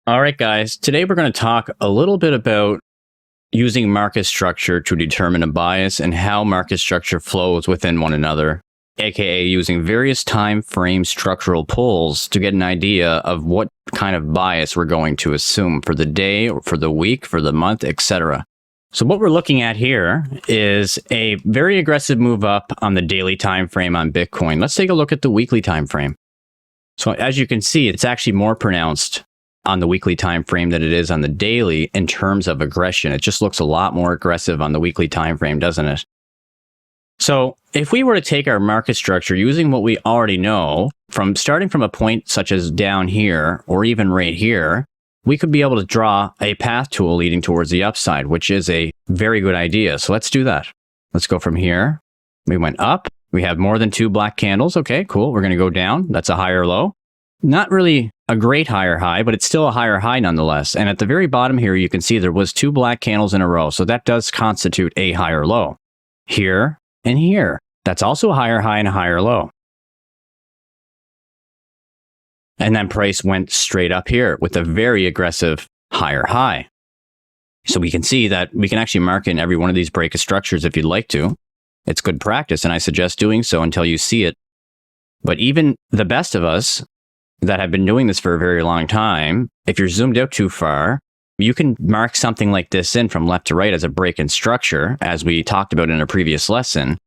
All right, guys. Today we're going to talk a little bit about using market structure to determine a bias and how market structure flows within one another, aka using various time frame structural pulls to get an idea of what kind of bias we're going to assume for the day or for the week, for the month, etc. So what we're looking at here is a very aggressive move up on the daily time frame on Bitcoin. Let's take a look at the weekly time frame. So as you can see, it's actually more pronounced on the weekly time frame than it is on the daily in terms of aggression. It just looks a lot more aggressive on the weekly time frame, doesn't it? So if we were to take our market structure using what we already know, from starting from a point such as down here or even right here, we could be able to draw a path tool leading towards the upside, which is a very good idea. So let's do that. Let's go from here. We went up. We have more than 2 black candles. Okay, cool. We're going to go down. That's a higher low. Not really a great higher high, but it's still a higher high nonetheless. And at the very bottom here, you can see there was 2 black candles in a row. So that does constitute a higher low. Here and here. That's also a higher high and a higher low. And then price went straight up here with a very aggressive higher high. So we can see that we can actually mark in every one of these break of structures if you'd like to. It's good practice, and I suggest doing so until you see it. But even the best of us that have been doing this for a very long time, if you're zoomed out too far, you can mark something like this in from left to right as a break in structure, as we talked about in a previous lesson.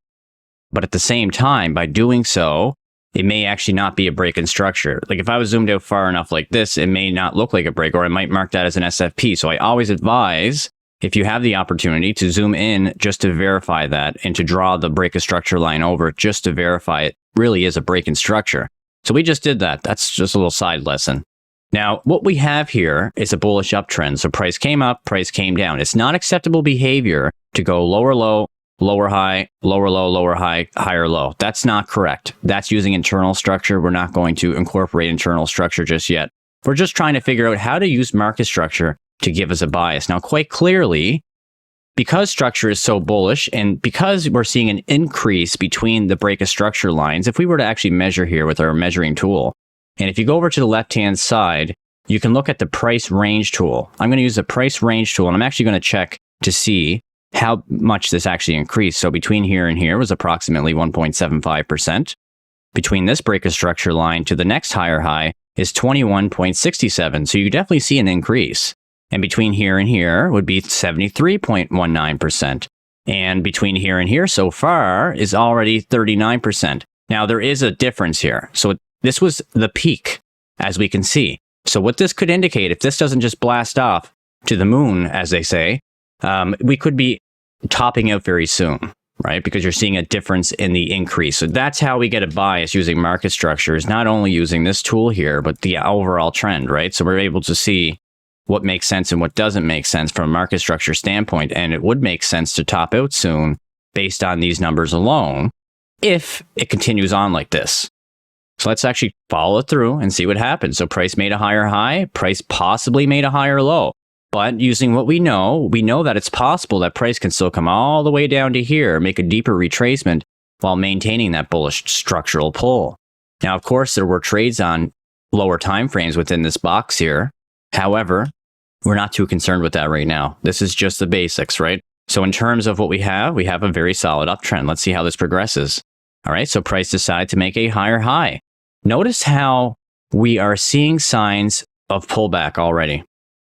But at the same time, by doing so, it may actually not be a break in structure. Like if I was zoomed out far enough like this, it may not look like a break, or I might mark that as an SFP. So I always advise, if you have the opportunity, to zoom in just to verify that and to draw the break of structure line over it just to verify it really is a break in structure. So we just did that. That's just a little side lesson. Now, what we have here is a bullish uptrend. So price came up, price came down. It's not acceptable behavior to go lower low, lower high, lower low, lower high, higher low. That's not correct. That's using internal structure. We're not going to incorporate internal structure just yet. We're just trying to figure out how to use market structure to give us a bias. Now, quite clearly, because structure is so bullish and because we're seeing an increase between the break of structure lines, if we were to actually measure here with our measuring tool, and if you go over to the left-hand side, you can look at the price range tool. I'm going to use the price range tool, and I'm actually going to check to see how much this actually increased. So between here and here was approximately 1.75%. Between this break of structure line to the next higher high is 21.67. So you definitely see an increase. And between here and here would be 73.19%. And between here and here so far is already 39%. Now there is a difference here. So this was the peak, as we can see. So what this could indicate, if this doesn't just blast off to the moon, as they say, we could be topping out very soon, right? Because you're seeing a difference in the increase. So that's how we get a bias using market structures, not only using this tool here, but the overall trend, right? So we're able to see what makes sense and what doesn't make sense from a market structure standpoint. And it would make sense to top out soon based on these numbers alone if it continues on like this. So let's actually follow it through and see what happens. So price made a higher high, price possibly made a higher low. But using what we know that it's possible that price can still come all the way down to here, make a deeper retracement while maintaining that bullish structural pull. Now, of course, there were trades on lower time frames within this box here. However, we're not too concerned with that right now. This is just the basics, right? So in terms of what we have a very solid uptrend. Let's see how this progresses. All right, so price decided to make a higher high. Notice how we are seeing signs of pullback already.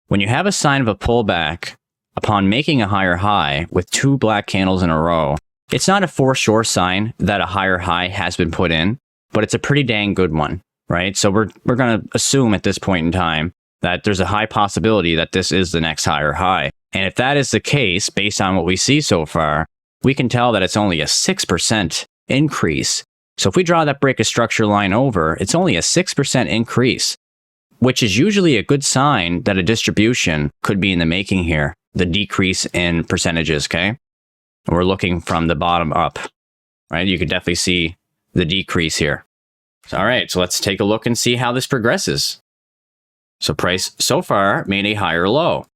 When you have a sign of a pullback upon making a higher high with 2 black candles in a row, it's not a for sure sign that a higher high has been put in, but it's a pretty dang good one, right? So we're going to assume at this point in time that there's a high possibility that this is the next higher high. And if that is the case, based on what we see so far, we can tell that it's only a 6% increase. So if we draw that break of structure line over, it's only a 6% increase, which is usually a good sign that a distribution could be in the making here, the decrease in percentages, okay? And we're looking from the bottom up, right? You can definitely see the decrease here. All right, so let's take a look and see how this progresses. So price so far made a higher low.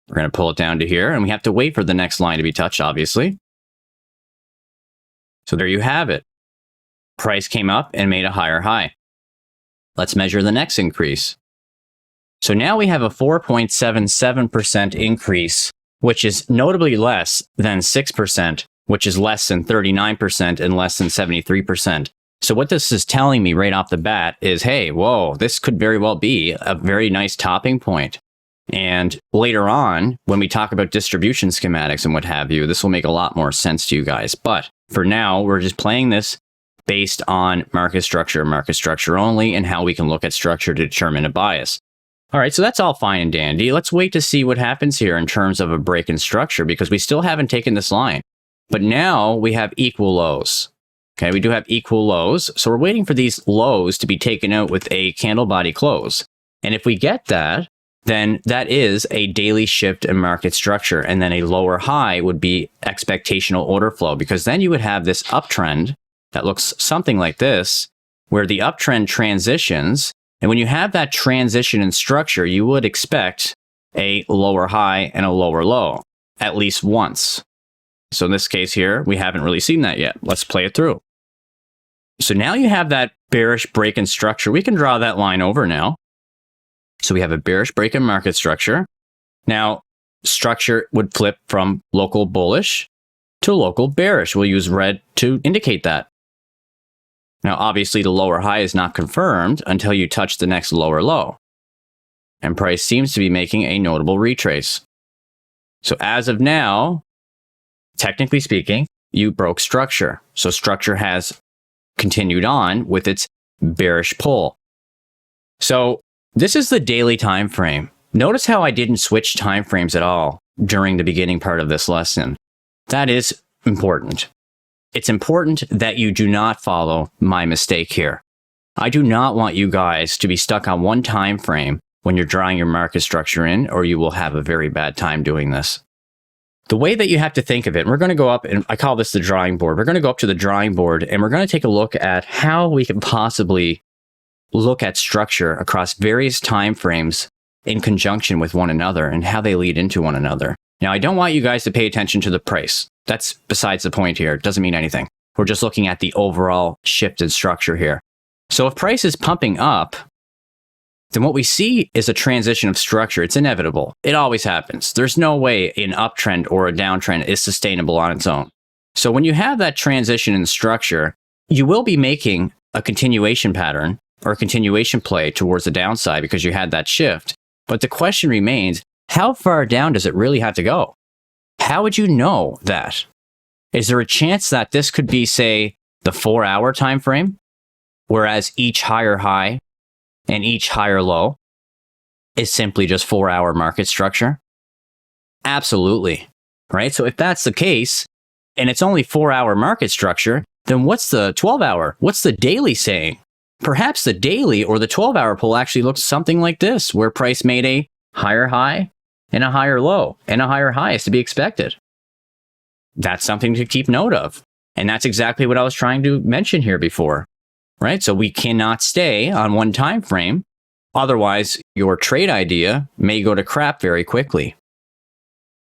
We're going to pull it down to here, and we have to wait for the next line to be touched, obviously. So there you have it. Price came up and made a higher high. Let's measure the next increase. So now we have a 4.77% increase, which is notably less than 6%, which is less than 39% and less than 73%. So what this is telling me right off the bat is, hey, whoa, this could very well be a very nice topping point. And later on, when we talk about distribution schematics and what have you, this will make a lot more sense to you guys. But for now, we're just playing this based on market structure only, and how we can look at structure to determine a bias. All right, so that's all fine and dandy. Let's wait to see what happens here in terms of a break in structure, because we still haven't taken this line. But now we have equal lows. Okay, we do have equal lows. So we're waiting for these lows to be taken out with a candle body close. And if we get that, then that is a daily shift in market structure. And then a lower high would be expectational order flow, because then you would have this uptrend that looks something like this, where the uptrend transitions. And when you have that transition in structure, you would expect a lower high and a lower low, at least once. So in this case here, we haven't really seen that yet. Let's play it through. So now you have that bearish break in structure. We can draw that line over now. So we have a bearish break in market structure. Now, structure would flip from local bullish to local bearish. We'll use red to indicate that. Now, obviously, the lower high is not confirmed until you touch the next lower low. And price seems to be making a notable retrace. So as of now, technically speaking, you broke structure. So structure has continued on with its bearish pull. So this is the daily time frame. Notice how I didn't switch time frames at all during the beginning part of this lesson. That is important. It's important that you do not follow my mistake here. I do not want you guys to be stuck on one time frame when you're drawing your market structure in, or you will have a very bad time doing this. The way that you have to think of it, we're going to go up, and I call this the drawing board. We're going to go up to the drawing board, and we're going to take a look at how we can possibly look at structure across various time frames in conjunction with one another and how they lead into one another. Now, I don't want you guys to pay attention to the price. That's besides the point here. It doesn't mean anything. We're just looking at the overall shift in structure here. So if price is pumping up, then what we see is a transition of structure. It's inevitable. It always happens. There's no way an uptrend or a downtrend is sustainable on its own. So when you have that transition in structure, you will be making a continuation pattern or a continuation play towards the downside because you had that shift. But the question remains, how far down does it really have to go? How would you know that? Is there a chance that this could be, say, the 4-hour time frame, whereas each higher high and each higher low is simply just 4-hour market structure? Absolutely, right? So if that's the case, and it's only 4-hour market structure, then what's the 12-hour? What's the daily saying? Perhaps the daily or the 12-hour pull actually looks something like this, where price made a higher high and a higher low, and a higher high is to be expected. That's something to keep note of. And that's exactly what I was trying to mention here before. Right? So we cannot stay on one time frame. Otherwise, your trade idea may go to crap very quickly.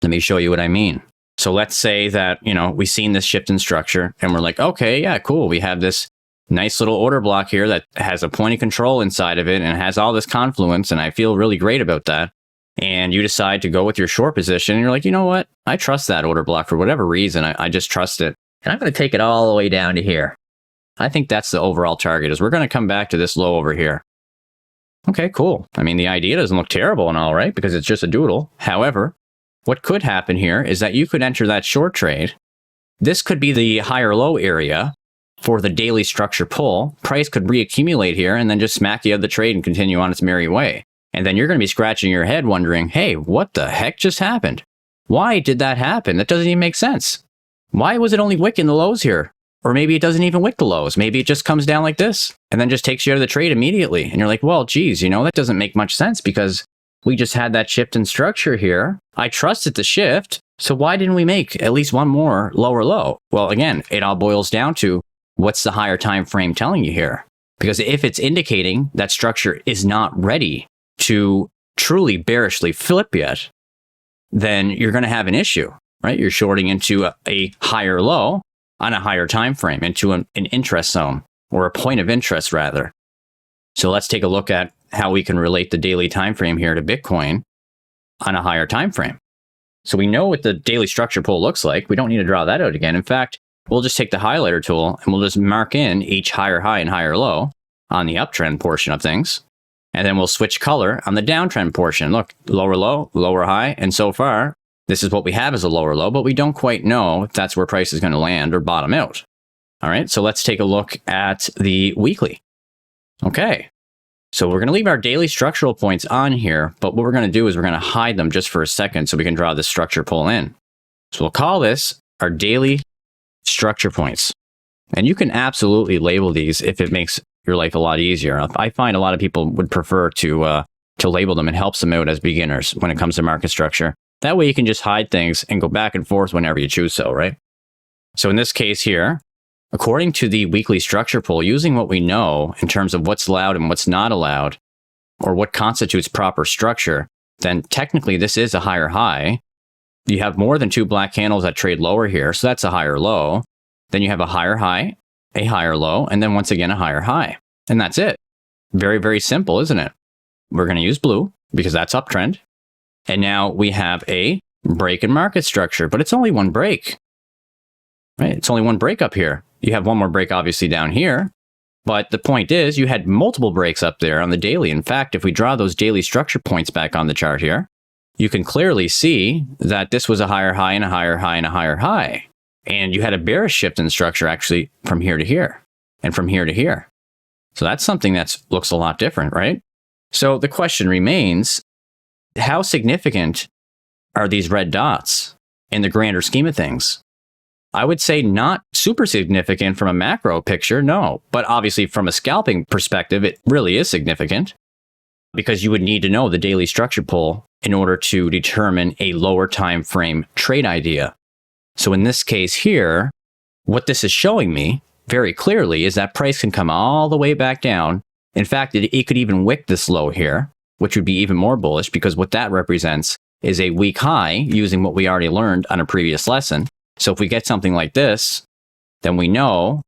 Let me show you what I mean. So let's say that, we've seen this shift in structure and we're like, okay, yeah, cool. We have this nice little order block here that has a point of control inside of it and has all this confluence. And I feel really great about that. And you decide to go with your short position. And you're like, you know what? I trust that order block for whatever reason. I just trust it. And I'm going to take it all the way down to here. I think that's the overall target, is we're going to come back to this low over here. Okay, cool. I mean, the idea doesn't look terrible and all, right? Because it's just a doodle. However, what could happen here is that you could enter that short trade. This could be the higher low area for the daily structure pull. Price could reaccumulate here and then just smack you out of the trade and continue on its merry way. And then you're going to be scratching your head wondering, hey, what the heck just happened? Why did that happen? That doesn't even make sense. Why was it only wicking the lows here? Or maybe it doesn't even wick the lows. Maybe it just comes down like this and then just takes you out of the trade immediately. And you're like, well, geez, that doesn't make much sense because we just had that shift in structure here. I trusted the shift. So why didn't we make at least one more lower low? Well, again, it all boils down to what's the higher time frame telling you here? Because if it's indicating that structure is not ready to truly bearishly flip yet, then you're going to have an issue, right? You're shorting into a higher low on a higher time frame, into an interest zone, or a point of interest rather. So let's take a look at how we can relate the daily time frame here to Bitcoin on a higher time frame. So we know what the daily structure pull looks like. We don't need to draw that out again. In fact, we'll just take the highlighter tool and we'll just mark in each higher high and higher low on the uptrend portion of things. And then we'll switch color on the downtrend portion. Look, lower low, lower high. And so far, this is what we have as a lower low, but we don't quite know if that's where price is going to land or bottom out. All right, so let's take a look at the weekly. Okay, so we're going to leave our daily structural points on here, but what we're going to do is we're going to hide them just for a second so we can draw this structure pull in. So we'll call this our daily structure points. And you can absolutely label these if it makes your life a lot easier. I find a lot of people would prefer to label them. It helps them out as beginners when it comes to market structure. That way you can just hide things and go back and forth whenever you choose so, right? So in this case here, according to the weekly structure pull, using what we know in terms of what's allowed and what's not allowed, or what constitutes proper structure, then technically this is a higher high. You have more than 2 black candles that trade lower here, so that's a higher low. Then you have a higher high, a higher low, and then once again a higher high. And that's it. Very, very simple, isn't it? We're going to use blue because that's uptrend. And now we have a break in market structure, but it's only one break. Right? It's only one break up here. You have one more break obviously down here. But the point is you had multiple breaks up there on the daily. In fact, if we draw those daily structure points back on the chart here, you can clearly see that this was a higher high and a higher high and a higher high. And you had a bearish shift in structure actually from here to here and from here to here. So that's something that looks a lot different, right? So the question remains, how significant are these red dots in the grander scheme of things? I would say not super significant from a macro picture, no. But obviously from a scalping perspective, it really is significant because you would need to know the daily structure pull in order to determine a lower time frame trade idea. So in this case here, what this is showing me very clearly is that price can come all the way back down. In fact, it could even wick this low here, which would be even more bullish because what that represents is a weak high using what we already learned on a previous lesson. So if we get something like this, then we know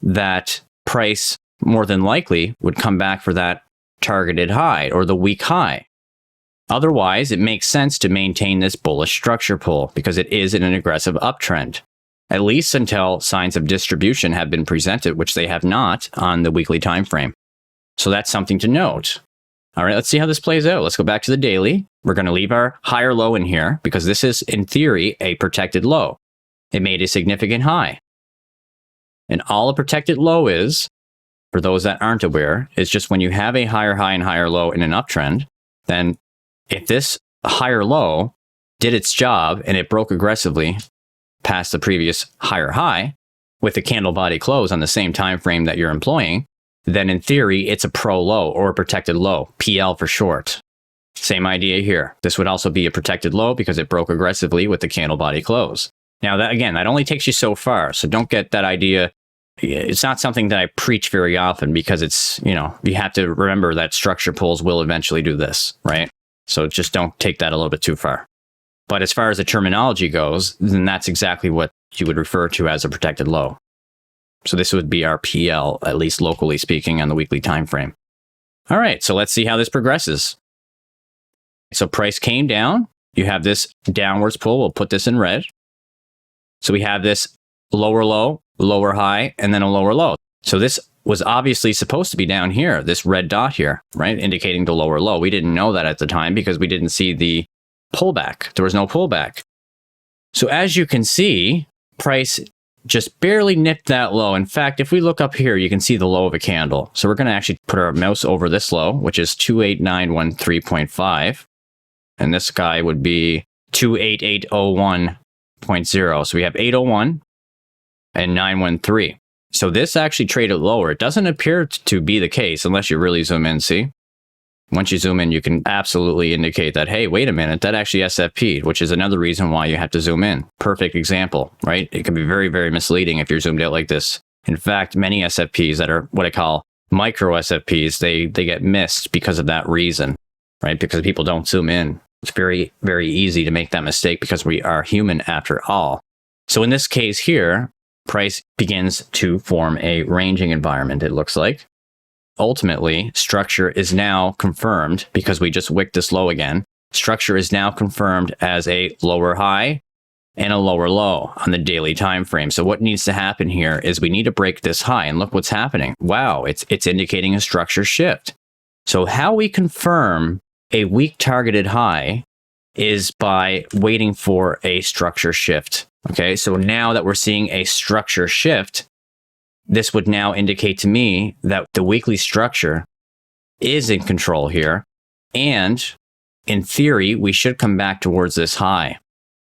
that price more than likely would come back for that targeted high or the weak high. Otherwise, it makes sense to maintain this bullish structure pull because it is in an aggressive uptrend, at least until signs of distribution have been presented, which they have not on the weekly time frame. So that's something to note. All right, let's see how this plays out. Let's go back to the daily. We're going to leave our higher low in here because this is, in theory, a protected low. It made a significant high. And all a protected low is, for those that aren't aware, is just when you have a higher high and higher low in an uptrend, then if this higher low did its job and it broke aggressively past the previous higher high with the candle body close on the same time frame that you're employing, then in theory, it's a pro low or a protected low, PL for short. Same idea here. This would also be a protected low because it broke aggressively with the candle body close. Now, that again, that only takes you so far. So don't get that idea. It's not something that I preach very often because it's, you have to remember that structure pulls will eventually do this, right? So just don't take that a little bit too far. But as far as the terminology goes, then that's exactly what you would refer to as a protected low. So this would be our PL, at least locally speaking, on the weekly time frame. All right, so let's see how this progresses. So price came down. You have this downwards pull. We'll put this in red. So we have this lower low, lower high, and then a lower low. So this was obviously supposed to be down here, this red dot here, right? Indicating the lower low. We didn't know that at the time because we didn't see the pullback. There was no pullback. So as you can see, price just barely nipped that low. In fact, if we look up here, you can see the low of a candle. So we're going to actually put our mouse over this low, which is 28913.5. And this guy would be 28801.0. So we have 801 and 913. So this actually traded lower. It doesn't appear to be the case unless you really zoom in, see? Once you zoom in, you can absolutely indicate that, hey, wait a minute, that actually SFP'd, which is another reason why you have to zoom in. Perfect example, right? It can be very, very misleading if you're zoomed out like this. In fact, many SFPs that are what I call micro SFPs, they get missed because of that reason, right? Because people don't zoom in. It's very, very easy to make that mistake because we are human after all. So in this case here, price begins to form a ranging environment, it looks like. ultimately, structure is now confirmed because we just wicked this low again. Structure is now confirmed as a lower high and a lower low on the daily time frame. So what needs to happen here is we need to break this high, and look what's happening. Wow, it's indicating a structure shift. So how we confirm a weak targeted high is by waiting for a structure shift. Okay, so now that we're seeing a structure shift, this would now indicate to me that the weekly structure is in control here. And in theory, we should come back towards this high.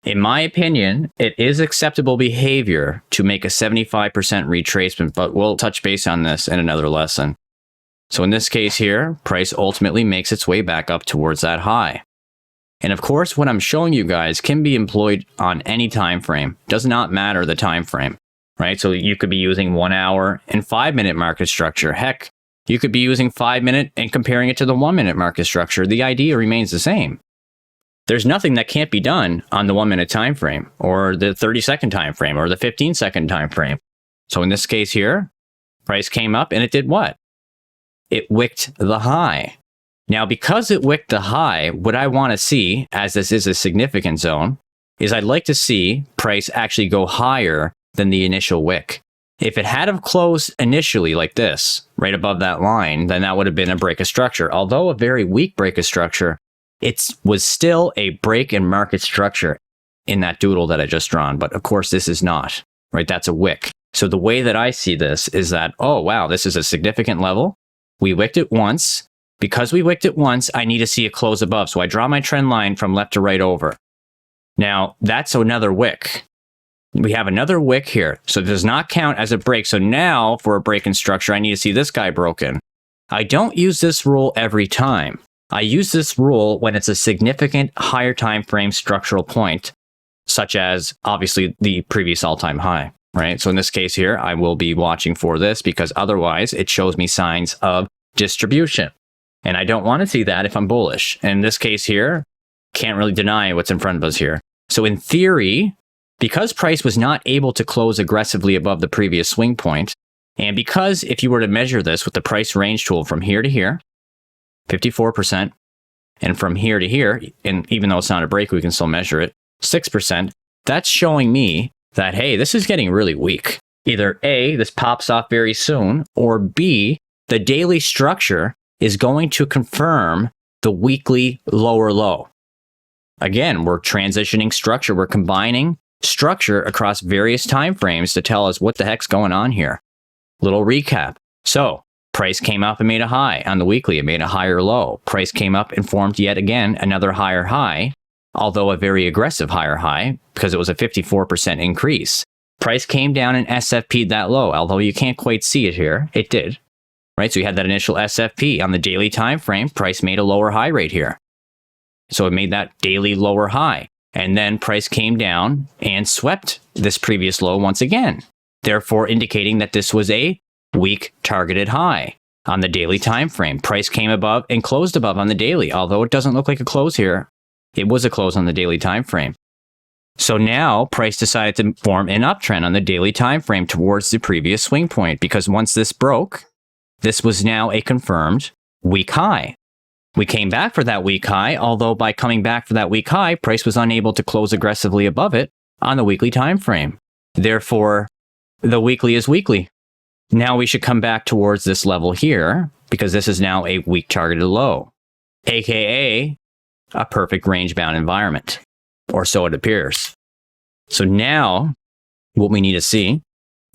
In my opinion, it is acceptable behavior to make a 75% retracement, but we'll touch base on this in another lesson. So in this case here, price ultimately makes its way back up towards that high. And of course, what I'm showing you guys can be employed on any time frame. Does not matter the time frame, right? So you could be using 1 hour and 5 minute market structure. Heck, you could be using 5 minute and comparing it to the 1 minute market structure. The idea remains the same. There's nothing that can't be done on the 1 minute time frame, or the 30-second time frame, or the 15-second time frame. So in this case here, price came up and it did what? It wicked the high. Now, because it wicked the high, what I want to see, as this is a significant zone, is I'd like to see price actually go higher than the initial wick. If it had have closed initially like this, right above that line, then that would have been a break of structure. Although a very weak break of structure, it was still a break in market structure in that doodle that I just drawn. But of course, this is not, right? That's a wick. So the way that I see this is that, oh, wow, this is a significant level. We wicked it once. Because we wicked it once, I need to see it close above. So I draw my trend line from left to right over. Now, that's another wick. We have another wick here. So it does not count as a break. So now, for a break in structure, I need to see this guy broken. I don't use this rule every time. I use this rule when it's a significant higher time frame structural point, such as, obviously, the previous all-time high, right? So in this case here, I will be watching for this because otherwise it shows me signs of distribution. And I don't want to see that if I'm bullish. In this case here, can't really deny what's in front of us here. So in theory, because price was not able to close aggressively above the previous swing point, and because if you were to measure this with the price range tool from here to here, 54%, and from here to here, and even though it's not a break, we can still measure it, 6%, that's showing me that, hey, this is getting really weak. Either A, this pops off very soon, or B, the daily structure is going to confirm the weekly lower low. Again, we're transitioning structure. We're combining structure across various time frames to tell us what the heck's going on here. Little recap. So price came up and made a high on the weekly. It made a higher low. Price came up and formed yet again another higher high, although a very aggressive higher high because it was a 54% increase. Price came down and SFP'd that low, although you can't quite see it here. It did. Right, so you had that initial SFP on the daily time frame. Price made a lower high right here. So it made that daily lower high. And then price came down and swept this previous low once again, therefore indicating that this was a weak targeted high on the daily time frame. Price came above and closed above on the daily. Although it doesn't look like a close here, it was a close on the daily time frame. So now price decided to form an uptrend on the daily time frame towards the previous swing point, because once this broke, this was now a confirmed weak high. We came back for that weak high, although by coming back for that weak high, price was unable to close aggressively above it on the weekly time frame. Therefore, the weekly is weekly. Now we should come back towards this level here, because this is now a weak targeted low, aka a perfect range-bound environment, or so it appears. So now, what we need to see,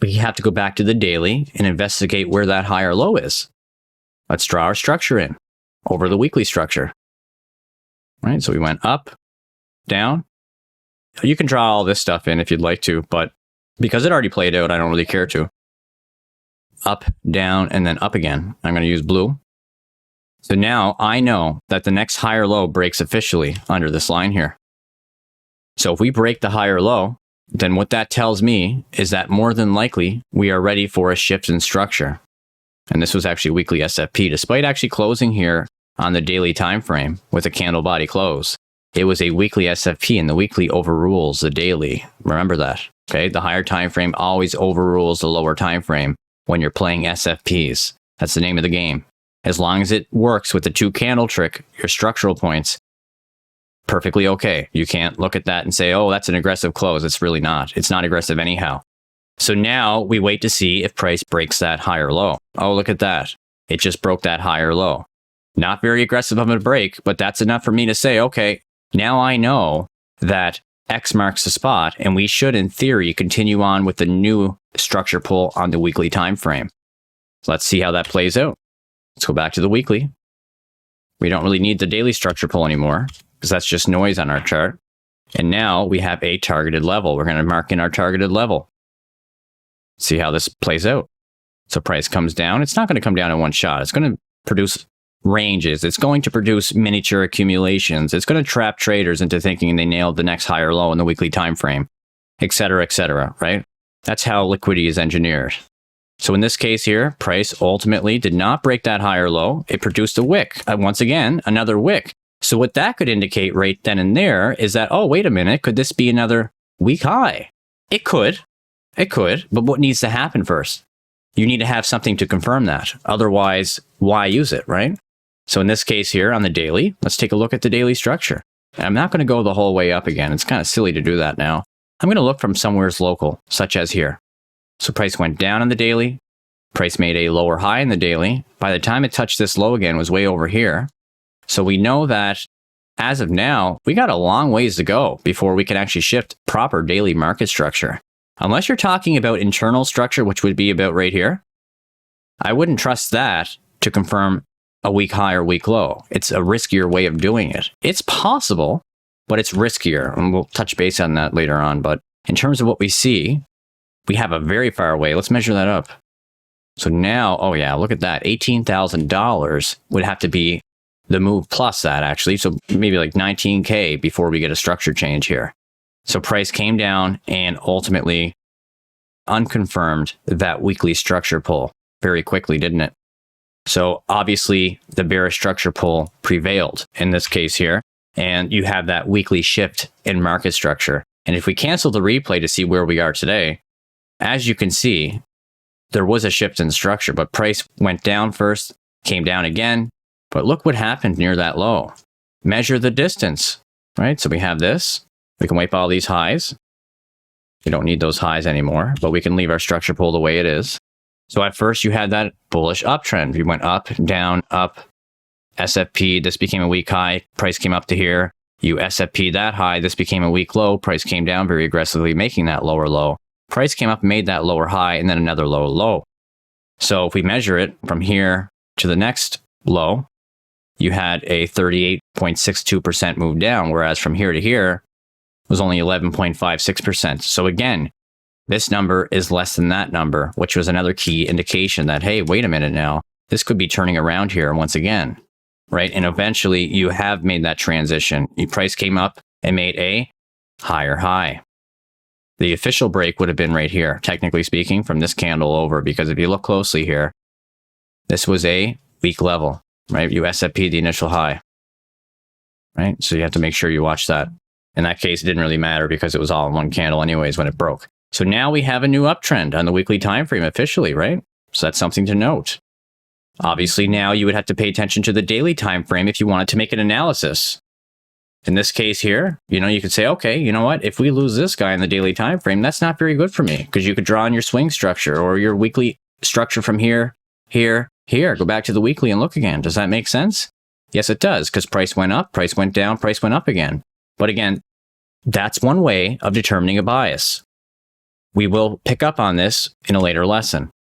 we have to go back to the daily and investigate where that higher low is. Let's draw our structure in over the weekly structure. Right, so we went up, down. You can draw all this stuff in if you'd like to, but because it already played out, I don't really care to. Up, down, and then up again. I'm going to use blue. So now I know that the next higher low breaks officially under this line here. So if we break the higher low, then what that tells me is that more than likely we are ready for a shift in structure. And this was actually weekly SFP, despite actually closing here on the daily time frame with a candle body close. It was a weekly SFP, and the weekly overrules the daily. Remember that. Okay, the higher time frame always overrules the lower time frame when you're playing SFPs. That's the name of the game. As long as it works with the 2 candle trick, your structural points, perfectly okay. You can't look at that and say, oh, that's an aggressive close. It's really not. It's not aggressive anyhow. So now we wait to see if price breaks that higher low. Oh, look at that. It just broke that higher low. Not very aggressive of a break, but that's enough for me to say, okay, now I know that X marks the spot, and we should, in theory, continue on with the new structure pull on the weekly time frame. So let's see how that plays out. Let's go back to the weekly. We don't really need the daily structure pull anymore because that's just noise on our chart. And now we have a targeted level. We're going to mark in our targeted level. See how this plays out. So price comes down. It's not going to come down in one shot. It's going to produce ranges. It's going to produce miniature accumulations. It's going to trap traders into thinking they nailed the next higher low in the weekly time frame, et cetera, right? That's how liquidity is engineered. So in this case here, price ultimately did not break that higher low. It produced a wick. Once again, another wick. So what that could indicate right then and there is that, oh, wait a minute, could this be another week high? It could. It could. But what needs to happen first? You need to have something to confirm that. Otherwise, why use it, right? So in this case here on the daily, let's take a look at the daily structure. And I'm not going to go the whole way up again. It's kind of silly to do that now. I'm going to look from somewheres local, such as here. So price went down on the daily. Price made a lower high in the daily. By the time it touched this low again, it was way over here. So we know that as of now, we got a long ways to go before we can actually shift proper daily market structure. Unless you're talking about internal structure, which would be about right here, I wouldn't trust that to confirm a week high or week low. It's a riskier way of doing it. It's possible, but it's riskier. And we'll touch base on that later on. But in terms of what we see, we have a very far away. Let's measure that up. So now, oh yeah, look at that. $18,000 would have to be the move plus that actually. So maybe like 19K before we get a structure change here. So price came down and ultimately unconfirmed that weekly structure pull very quickly, didn't it? So obviously the bearish structure pull prevailed in this case here. And you have that weekly shift in market structure. And if we cancel the replay to see where we are today, as you can see, there was a shift in structure, but price went down first, came down again. But look what happened near that low. Measure the distance, right? So we have this. We can wipe all these highs. We don't need those highs anymore, but we can leave our structure pull the way it is. So at first you had that bullish uptrend. We went up, down, up, SFP. This became a weak high. Price came up to here. You SFP that high. This became a weak low. Price came down very aggressively, making that lower low. Price came up, made that lower high, and then another lower low. So if we measure it from here to the next low, you had a 38.62% move down, whereas from here to here was only 11.56%. So again, this number is less than that number, which was another key indication that, hey, wait a minute now, this could be turning around here once again, right? And eventually you have made that transition. Your price came up and made a higher high. The official break would have been right here, technically speaking, from this candle over, because if you look closely here, this was a weak level, right? You SFP the initial high, right? So you have to make sure you watch that. In that case, it didn't really matter because it was all in one candle anyways when it broke. So now we have a new uptrend on the weekly time frame officially, right? So that's something to note. Obviously, now you would have to pay attention to the daily time frame if you wanted to make an analysis. In this case here, you could say, okay, you know what? If we lose this guy in the daily time frame, that's not very good for me because you could draw on your swing structure or your weekly structure from here, here, here. Go back to the weekly and look again. Does that make sense? Yes, it does, because price went up, price went down, price went up again. But again, that's one way of determining a bias. We will pick up on this in a later lesson.